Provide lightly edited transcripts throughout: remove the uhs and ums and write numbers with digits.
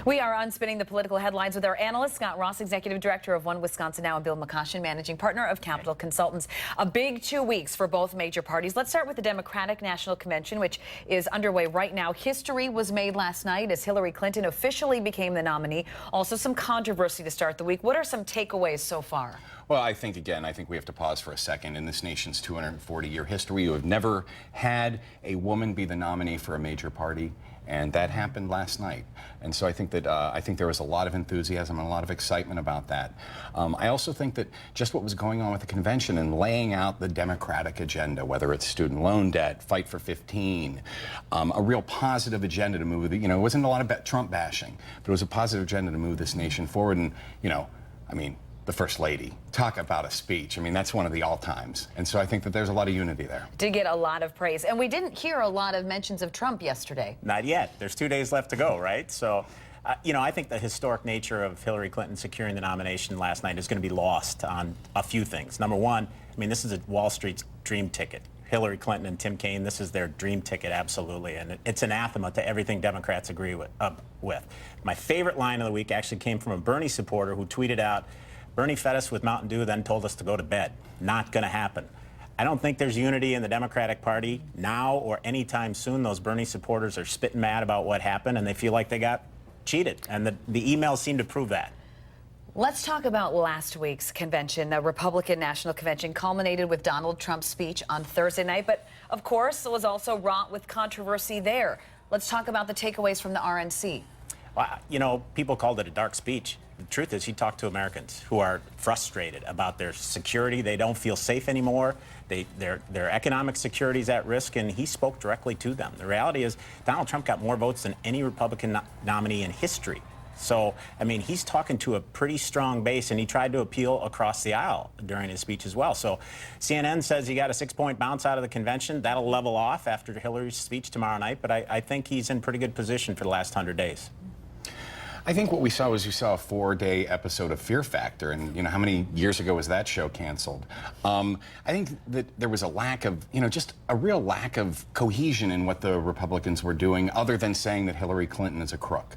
We are unspinning the political headlines with our analyst, Scot Ross, executive director of One Wisconsin Now, and Bill McCoshen, managing partner of Capital Consultants. A big 2 weeks for both major parties. Let's start with the Democratic National Convention, which is underway right now. History was made last night as Hillary Clinton officially became the nominee. Also some controversy to start the week. What are some takeaways so far? Well, I think we have to pause for a second. In this nation's 240-year history, you have never had a woman be the nominee for a major party, and that happened last night. And so I think there was a lot of enthusiasm and a lot of excitement about that. I also think that just what was going on with the convention and laying out the Democratic agenda, whether it's student loan debt, fight for 15, a real positive agenda to move it wasn't a lot of Trump bashing, but it was a positive agenda to move this nation forward. And, the First Lady, talk about a speech. That's one of the all-times. And so I think that there's a lot of unity there. Did get a lot of praise. And we didn't hear a lot of mentions of Trump yesterday. Not yet. There's 2 days left to go, right? So, I think the historic nature of Hillary Clinton securing the nomination last night is going to be lost on a few things. Number one, this is a Wall Street's dream ticket. Hillary Clinton and Tim Kaine, this is their dream ticket, absolutely. And it's anathema to everything Democrats agree with. My favorite line of the week actually came from a Bernie supporter who tweeted out, "Bernie fed us with Mountain Dew, then told us to go to bed." Not going to happen. I don't think there's unity in the Democratic Party now or anytime soon. Those Bernie supporters are spitting mad about what happened, and they feel like they got cheated. And the emails seem to prove that. Let's talk about last week's convention. The Republican National Convention culminated with Donald Trump's speech on Thursday night, but of course it was also wrought with controversy there. Let's talk about the takeaways from the RNC. Well, people called it a dark speech. The truth is, he talked to Americans who are frustrated about their security. They don't feel safe anymore. Their economic security is at risk, and he spoke directly to them. The reality is, Donald Trump got more votes than any Republican nominee in history. So, he's talking to a pretty strong base, and he tried to appeal across the aisle during his speech as well. So, CNN says he got a 6-point bounce out of the convention. That'll level off after Hillary's speech tomorrow night, but I think he's in pretty good position for the last 100 days. I think what we saw was a 4-day episode of Fear Factor, and how many years ago was that show canceled? I think that there was a lack of, just a real lack of cohesion in what the Republicans were doing, other than saying that Hillary Clinton is a crook.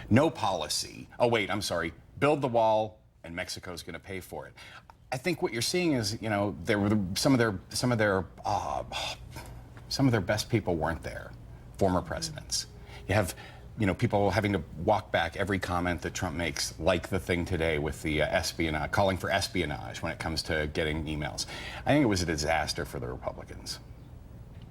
No policy. Oh wait, I'm sorry. Build the wall, and Mexico's going to pay for it. I think what you're seeing is, there were some of their best people weren't there. Former presidents. You have people having to walk back every comment that Trump makes, like the thing today with the espionage, calling for espionage when it comes to getting emails. I think it was a disaster for the Republicans.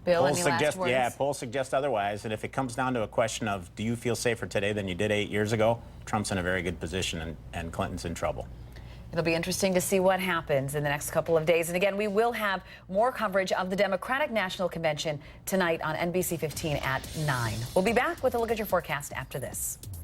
Bill, any last words? Yeah, polls suggest otherwise. And if it comes down to a question of, do you feel safer today than you did 8 years ago, Trump's in a very good position, and Clinton's in trouble. It'll be interesting to see what happens in the next couple of days. And again, we will have more coverage of the Democratic National Convention tonight on NBC 15 at 9. We'll be back with a look at your forecast after this.